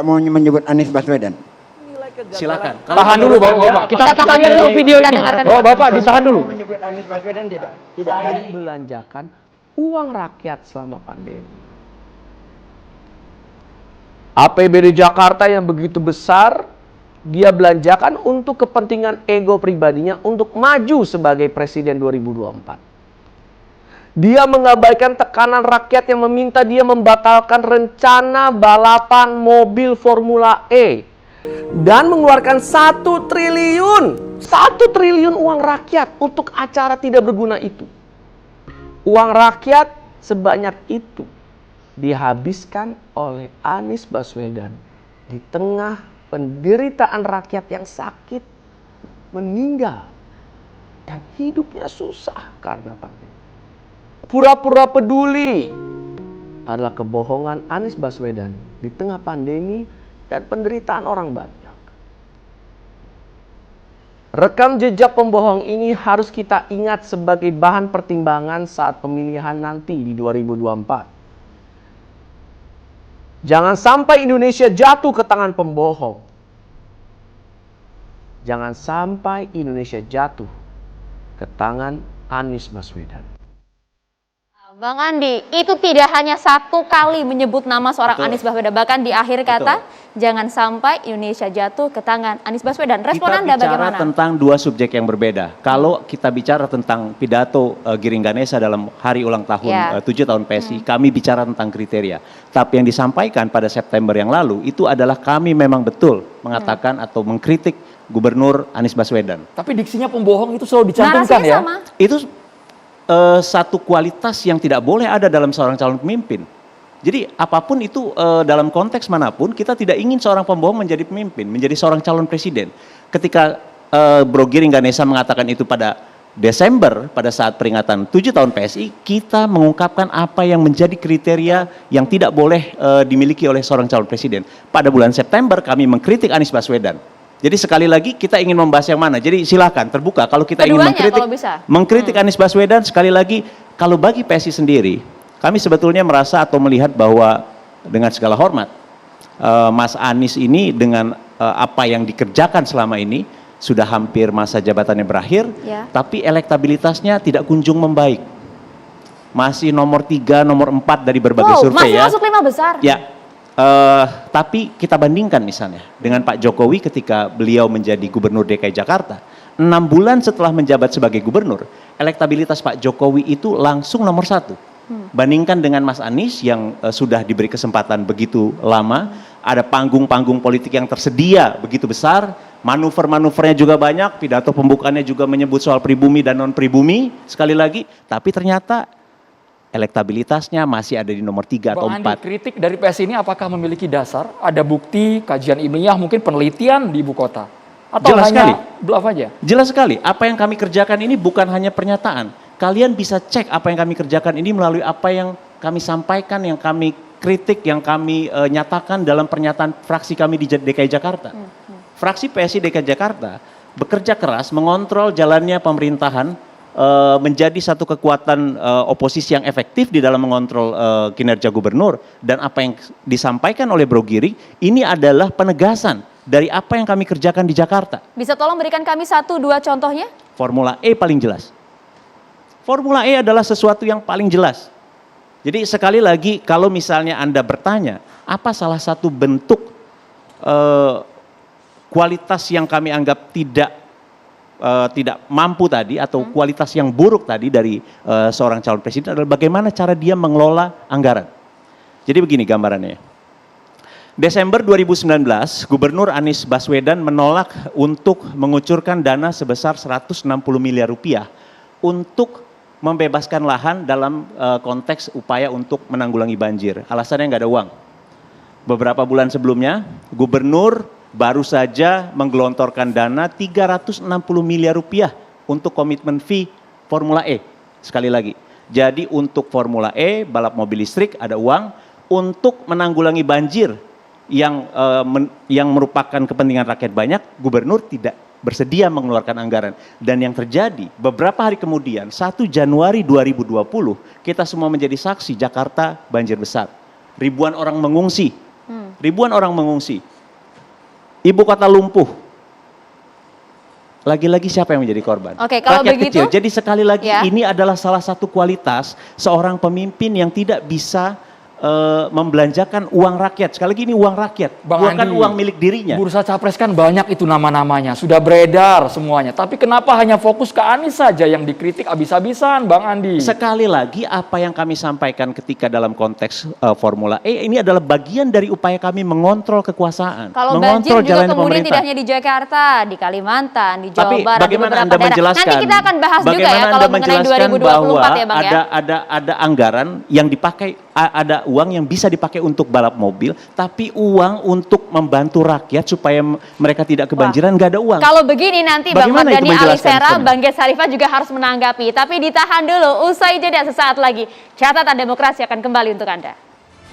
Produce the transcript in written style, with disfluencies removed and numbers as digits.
Mau menyebut Anies Baswedan. Silakan. Tahan dulu Bapak. Kita tanya dulu videonya. Oh Bapak ditahan dulu. Menyebut Anies Baswedan tidak Belanjakan uang rakyat selama pandemi. APBD Jakarta yang begitu besar, dia belanjakan untuk kepentingan ego pribadinya untuk maju sebagai presiden 2024. Dia mengabaikan tekanan rakyat yang meminta dia membatalkan rencana balapan mobil Formula E. Dan mengeluarkan 1 triliun. 1 triliun uang rakyat untuk acara tidak berguna itu. Uang rakyat sebanyak itu dihabiskan oleh Anies Baswedan di tengah penderitaan rakyat yang sakit, meninggal, dan hidupnya susah karena pandemi. Pura-pura peduli adalah kebohongan Anies Baswedan di tengah pandemi dan penderitaan orang banyak. Rekam jejak pembohong ini harus kita ingat sebagai bahan pertimbangan saat pemilihan nanti di 2024. Jangan sampai Indonesia jatuh ke tangan pembohong. Jangan sampai Indonesia jatuh ke tangan Anies Baswedan. Bang Andi, itu tidak hanya 1 kali menyebut nama seorang Anies Baswedan, bahkan di akhir kata, jangan sampai Indonesia jatuh ke tangan Anies Baswedan. Respon Anda bagaimana? Kita bicara tentang 2 subjek yang berbeda. Kalau kita bicara tentang pidato Giring Ganesa dalam hari ulang tahun 7 tahun PSI, kami bicara tentang kriteria. Tapi yang disampaikan pada September yang lalu, itu adalah kami memang betul mengatakan atau mengkritik Gubernur Anies Baswedan. Tapi diksinya pembohong itu selalu dicantumkan ya? Sama. Itu satu kualitas yang tidak boleh ada dalam seorang calon pemimpin. Jadi apapun itu dalam konteks manapun, kita tidak ingin seorang pembohong menjadi pemimpin, menjadi seorang calon presiden. Ketika Bro Giring Ganesa mengatakan itu pada Desember, pada saat peringatan 7 tahun PSI, kita mengungkapkan apa yang menjadi kriteria yang tidak boleh dimiliki oleh seorang calon presiden. Pada bulan September kami mengkritik Anies Baswedan. Jadi sekali lagi kita ingin membahas yang mana. Jadi silakan terbuka kalau kita Keduanya, ingin mengkritik Anies Baswedan. Sekali lagi kalau bagi PSI sendiri, kami sebetulnya merasa atau melihat bahwa dengan segala hormat Mas Anies ini dengan apa yang dikerjakan selama ini sudah hampir masa jabatannya berakhir, tapi elektabilitasnya tidak kunjung membaik. Masih nomor 3, nomor 4 dari berbagai survei masih masuk 5 besar. Ya. Tapi kita bandingkan misalnya dengan Pak Jokowi ketika beliau menjadi Gubernur DKI Jakarta, 6 bulan setelah menjabat sebagai Gubernur, elektabilitas Pak Jokowi itu langsung nomor 1. Bandingkan dengan Mas Anies yang sudah diberi kesempatan begitu lama, ada panggung-panggung politik yang tersedia begitu besar, manuver-manuvernya juga banyak, pidato pembukaannya juga menyebut soal pribumi dan non-pribumi, sekali lagi, tapi ternyata elektabilitasnya masih ada di nomor 3 atau 4. Bang Andi, kritik dari PSI ini apakah memiliki dasar? Ada bukti, kajian ilmiah, mungkin penelitian di ibu kota? Atau Jelas hanya sekali. bluff aja? Jelas sekali, apa yang kami kerjakan ini bukan hanya pernyataan. Kalian bisa cek apa yang kami kerjakan ini melalui apa yang kami sampaikan, yang kami kritik, yang kami nyatakan dalam pernyataan fraksi kami di DKI Jakarta. Fraksi PSI DKI Jakarta bekerja keras mengontrol jalannya pemerintahan, menjadi satu kekuatan oposisi yang efektif di dalam mengontrol kinerja gubernur, dan apa yang disampaikan oleh Bro Giring ini adalah penegasan dari apa yang kami kerjakan di Jakarta. Bisa tolong berikan kami 1-2 contohnya? Formula E paling jelas. Formula E adalah sesuatu yang paling jelas. Jadi sekali lagi kalau misalnya Anda bertanya, apa salah satu bentuk kualitas yang kami anggap tidak mampu tadi atau kualitas yang buruk tadi dari seorang calon presiden adalah bagaimana cara dia mengelola anggaran. Jadi begini gambarannya. Desember 2019, Gubernur Anies Baswedan menolak untuk mengucurkan dana sebesar 160 miliar rupiah untuk membebaskan lahan dalam konteks upaya untuk menanggulangi banjir. Alasannya nggak ada uang. Beberapa bulan sebelumnya, Gubernur baru saja menggelontorkan dana 360 miliar rupiah untuk komitmen fee Formula E. Sekali lagi, jadi untuk Formula E, balap mobil listrik ada uang, untuk menanggulangi banjir yang merupakan kepentingan rakyat banyak, Gubernur tidak bersedia mengeluarkan anggaran. Dan yang terjadi beberapa hari kemudian, 1 Januari 2020, kita semua menjadi saksi Jakarta banjir besar. Ribuan orang mengungsi. ribuan orang mengungsi. Ibu kota lumpuh. Lagi-lagi siapa yang menjadi korban? Oke, kalau Rakyat begitu, kecil. Jadi sekali lagi ya. ini adalah salah satu kualitas seorang pemimpin yang tidak bisa membelanjakan uang rakyat. Sekali lagi ini uang rakyat, Bang bukan Andi, uang milik dirinya. Bursa capres kan banyak itu nama-namanya, sudah beredar semuanya. Tapi kenapa hanya fokus ke Anies saja yang dikritik habis-habisan, Bang Andi? Sekali lagi apa yang kami sampaikan ketika dalam konteks Formula E ini adalah bagian dari upaya kami mengontrol kekuasaan, kalau banjir mengontrol juga jalannya kemudian pemerintah. tidak hanya di Jakarta, di Kalimantan, di Jawa Tapi Barat, di bagaimana beberapa Anda daerah. menjelaskan? Nanti kita akan bahas juga ya Bagaimana kalau Anda mengenai menjelaskan 2024 ya Bang ya. Ada anggaran yang dipakai, ada uang yang bisa dipakai untuk balap mobil, tapi uang untuk membantu rakyat supaya mereka tidak kebanjiran nggak ada uang. Kalau begini nanti Bang Bagaimana itu Mardhani menjelaskan Alisera, sebenarnya? Bang Gies Harifah juga harus menanggapi. Tapi ditahan dulu, usai jeda sesaat lagi. Catatan Demokrasi akan kembali untuk Anda.